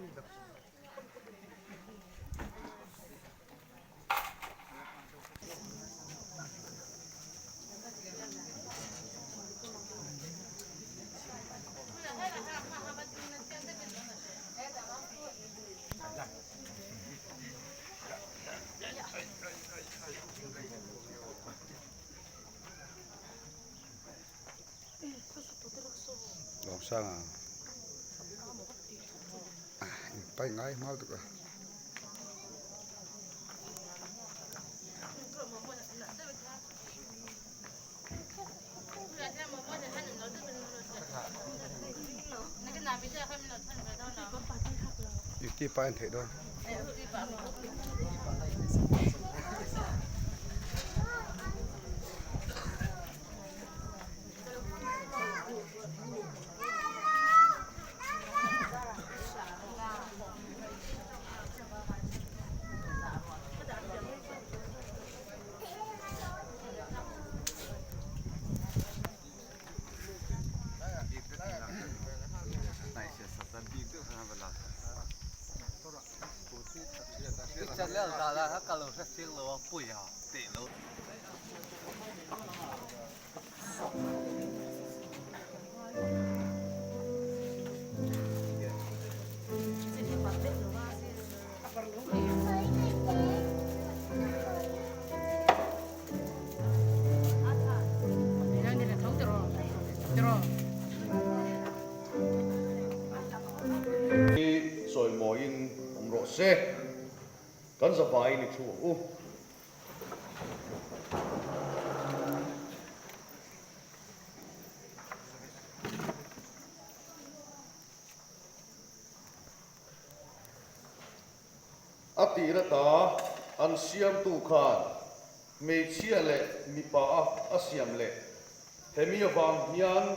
Làm sao bay ngay mau được rồi. Ít bay thế thôi. chất liệu ra là các lô rất siêu lô bụi à tỉ lô soi mồi in ông rõ xe cần giờ phải đi chùa u ati ra ta an siam tu khan me chia le mi pa a siam le hemi awang hian